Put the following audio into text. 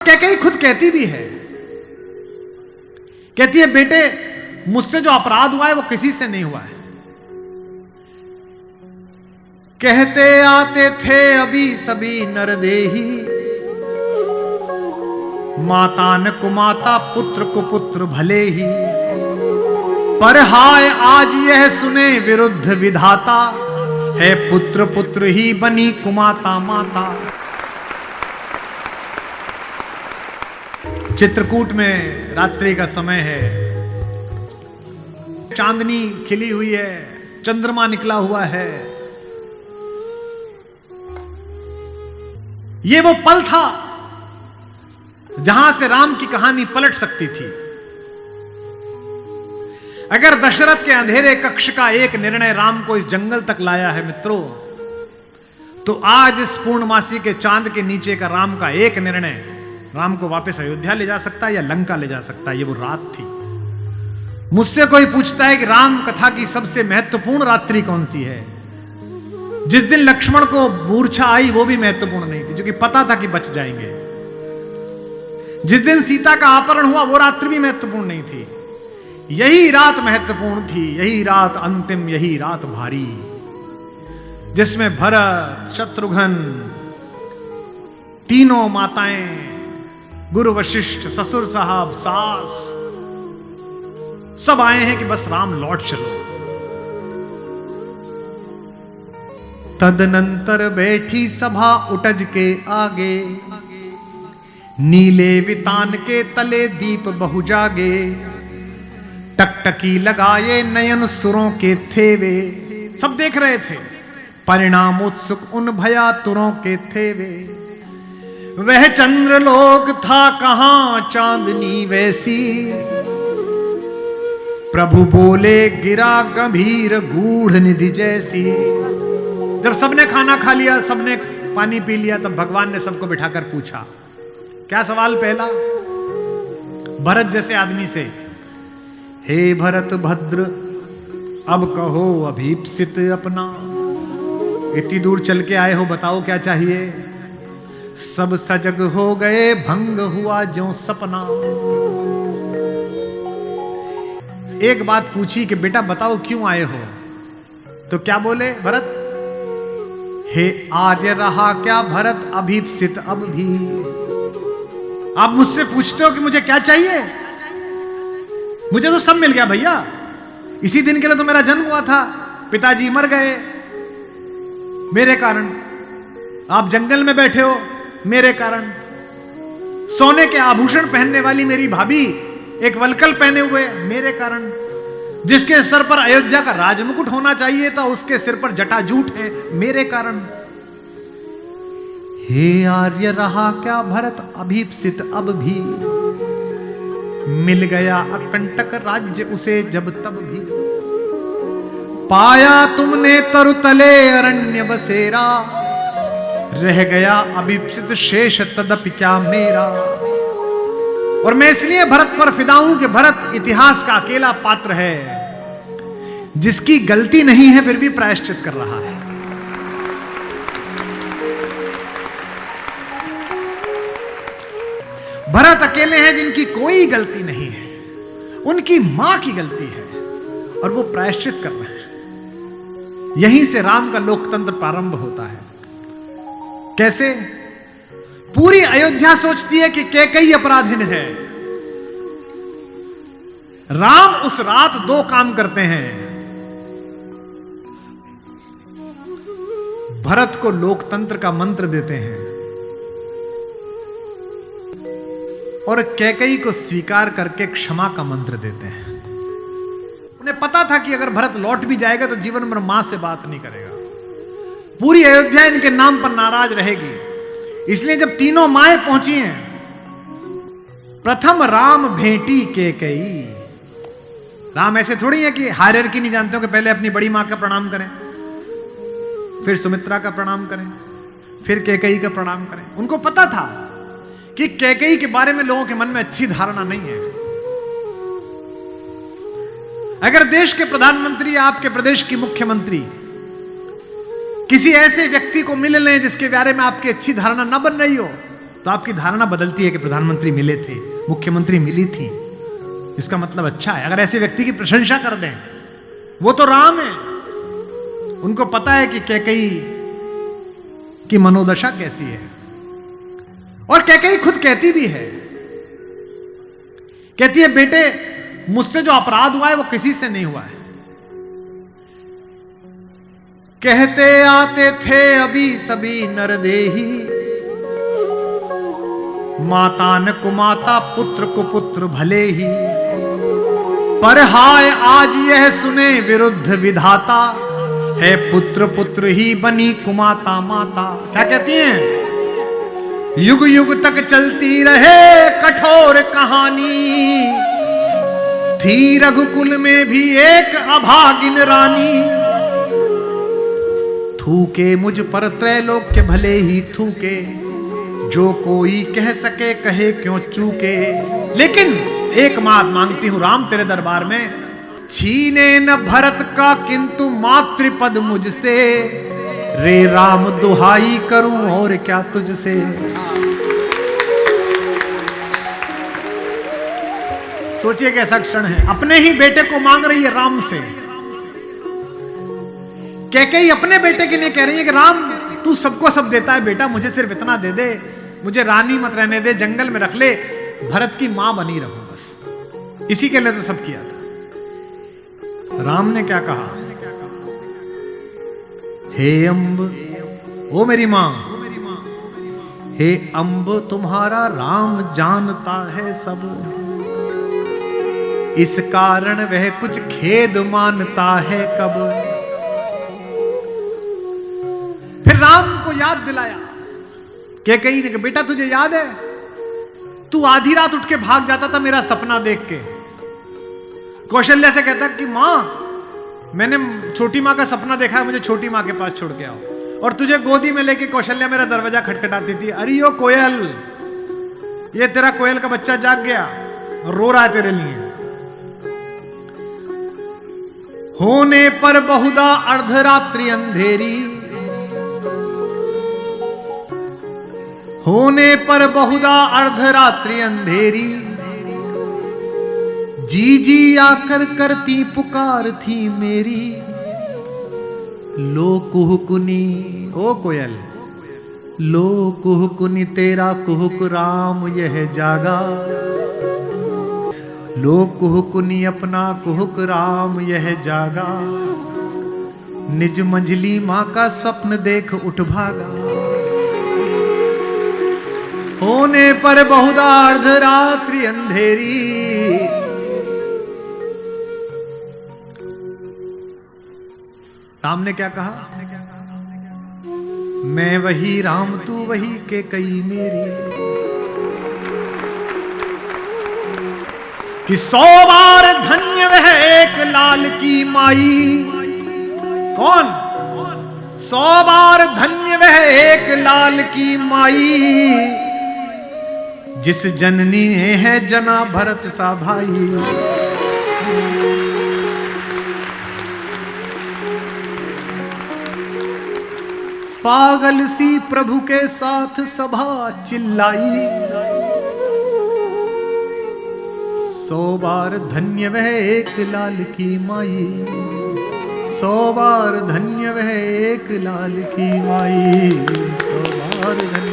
कैकेयी खुद कहती भी है, कहती है बेटे मुझसे जो अपराध हुआ है वो किसी से नहीं हुआ है। कहते आते थे अभी सभी नरदेही, माता न कुमाता पुत्र को पुत्र भले ही, पर हाय आज यह सुने विरुद्ध विधाता, है पुत्र पुत्र ही बनी कुमाता माता। चित्रकूट में रात्रि का समय है, चांदनी खिली हुई है, चंद्रमा निकला हुआ है। ये वो पल था जहां से राम की कहानी पलट सकती थी। अगर दशरथ के अंधेरे कक्ष का एक निर्णय राम को इस जंगल तक लाया है मित्रों, तो आज इस पूर्णमासी के चांद के नीचे का राम का एक निर्णय राम को वापस अयोध्या ले जा सकता है या लंका ले जा सकता है। ये वो रात थी। मुझसे कोई पूछता है कि राम कथा की सबसे महत्वपूर्ण रात्रि कौन सी है, जिस दिन लक्ष्मण को मूर्छा आई वो भी महत्वपूर्ण नहीं थी, क्योंकि पता था कि बच जाएंगे। जिस दिन सीता का अपहरण हुआ वो रात्रि भी महत्वपूर्ण नहीं थी। यही रात महत्वपूर्ण थी, यही रात अंतिम, यही रात भारी, जिसमें भरत, शत्रुघ्न, तीनों माताएं, गुरु वशिष्ठ, ससुर साहब, सास, सब आए हैं कि बस राम लौट चलो। तदनंतर बैठी सभा उटज के आगे, नीले वितान के तले दीप बहु जागे, टकटकी लगाए नयन सुरों के थे वे। सब देख रहे थे, परिणाम उत्सुक उन भयातुरों के थे वे। वह चंद्रलोक था कहां चांदनी वैसी, प्रभु बोले गिरा गंभीर गूढ़ निधि जैसी। जब सबने खाना खा लिया, सबने पानी पी लिया, तब भगवान ने सबको बिठाकर पूछा। क्या सवाल पहला? भरत जैसे आदमी से, हे भरत भद्र अब कहो अभीप्सित अपना, इतनी दूर चल के आए हो, बताओ क्या चाहिए। सब सजग हो गए भंग हुआ ज्यों सपना। एक बात पूछी कि बेटा बताओ क्यों आए हो, तो क्या बोले भरत? हे आर्य रहा क्या भरत अभीप्सित अब भी। आप मुझसे पूछते हो कि मुझे क्या चाहिए? मुझे तो सब मिल गया भैया। इसी दिन के लिए तो मेरा जन्म हुआ था, पिताजी मर गए मेरे कारण, आप जंगल में बैठे हो मेरे कारण, सोने के आभूषण पहनने वाली मेरी भाभी एक वलकल पहने हुए मेरे कारण, जिसके सर पर अयोध्या का राजमुकुट होना चाहिए था उसके सिर पर जटाजूट है मेरे कारण। हे आर्य रहा क्या भरत अभीप्सित अब भी, मिल गया अकंटक राज्य उसे जब तब भी। पाया तुमने तरुतले अरण्य बसेरा, रह गया अभीप्सित शेष तदपि क्या मेरा। और मैं इसलिए भरत पर फिदा हूं कि भरत इतिहास का अकेला पात्र है जिसकी गलती नहीं है फिर भी प्रायश्चित कर रहा है। भरत अकेले हैं जिनकी कोई गलती नहीं है, उनकी मां की गलती है और वो प्रायश्चित कर रहे हैं। यहीं से राम का लोकतंत्र प्रारंभ होता है। कैसे? पूरी अयोध्या सोचती है कि कैकेयी अपराधीन है। राम उस रात दो काम करते हैं। भरत को लोकतंत्र का मंत्र देते हैं और कैकेयी को स्वीकार करके क्षमा का मंत्र देते हैं। उन्हें पता था कि अगर भरत लौट भी जाएगा तो जीवन भर मां से बात नहीं करेगा, पूरी अयोध्या इनके नाम पर नाराज रहेगी। इसलिए जब तीनों माएं पहुंची हैं, प्रथम राम भेंटी कैकेयी। राम ऐसे थोड़ी है कि हायरार्की नहीं जानते हो कि पहले अपनी बड़ी मां का प्रणाम करें, फिर सुमित्रा का प्रणाम करें, फिर कैकेयी का प्रणाम करें। उनको पता था कि कैकेयी के बारे में लोगों के मन में अच्छी धारणा नहीं है। अगर देश के प्रधानमंत्री, आपके प्रदेश की मुख्यमंत्री किसी ऐसे व्यक्ति को मिल लें जिसके बारे में आपकी अच्छी धारणा न बन रही हो, तो आपकी धारणा बदलती है कि प्रधानमंत्री मिले थे, मुख्यमंत्री मिली थी, इसका मतलब अच्छा है। अगर ऐसे व्यक्ति की प्रशंसा कर दें, वो तो राम है, उनको पता है कि कैकेयी की मनोदशा कैसी है। और कैकेयी खुद कहती भी है, कहती है बेटे मुझसे जो अपराध हुआ है वो किसी से नहीं हुआ है। कहते आते थे अभी सभी नरदेही, माता न कुमाता पुत्र को पुत्र भले ही, पर हाय आज यह सुने विरुद्ध विधाता, है पुत्र पुत्र ही बनी कुमाता माता। क्या कहती हैं? युग युग तक चलती रहे कठोर कहानी, थी रघुकुल में भी एक अभागिन रानी, थूके मुझ पर त्रैलोक्य भले ही थूके, जो कोई कह सके कहे क्यों चूके। लेकिन एक बात मांगती हूं राम तेरे दरबार में, छीने न भरत का किंतु मातृपद मुझसे, रे राम दुहाई करूं और क्या तुझसे। सोचिए कैसा क्षण है, अपने ही बेटे को मांग रही है राम से। कैकेयी अपने बेटे के लिए कह रही है कि राम तू सबको सब देता है बेटा, मुझे सिर्फ इतना दे दे, मुझे रानी मत रहने दे, जंगल में रख ले, भरत की मां बनी रहूं बस। इसी के लिए तो सब किया था। राम ने क्या कहा? हे अम्ब, ओ मेरी मां, हे अम्ब तुम्हारा राम जानता है सब, इस कारण वह कुछ खेद मानता है कब। फिर राम को याद दिलाया कैकेयी ने कि बेटा तुझे याद है, तू आधी रात उठ के भाग जाता था मेरा सपना देख के। कौशल्या से कहता कि मां मैंने छोटी मां का सपना देखा है, मुझे छोटी मां के पास छोड़ के आओ। और तुझे गोदी में लेके कौशल्या मेरा दरवाजा खटखटाती थी, अरे ओ कोयल, ये तेरा कोयल का बच्चा जाग गया और रो रहा है तेरे लिए। होने पर बहुधा अर्धरात्रि अंधेरी, होने पर बहुधा अर्धरात्रि अंधेरी, जी जी आकर करती पुकार थी मेरी, लो कुहुकुनी, ओ कोयल, लो कुहुकुनी तेरा कुहुक राम यह जागा, लो कुहुकुनी अपना कुहुक राम यह जागा, निज मंझली मां का स्वप्न देख उठ भागा। होने पर बहुधा अर्धरात्रि अंधेरी, राम ने क्या कहा? मैं वही राम तू वही कैकेयी मेरी, कि 100 बार धन्य वह एक लाल की माई। कौन? 100 बार धन्य वह एक लाल की माई, जिस जननी ने है जना भरत सा भाई। पागल सी प्रभु के साथ सभा चिल्लाई, 100 बार धन्य वह एक लाल की माई, 100 बार धन्य वह एक लाल की माई, 100 बार धन्य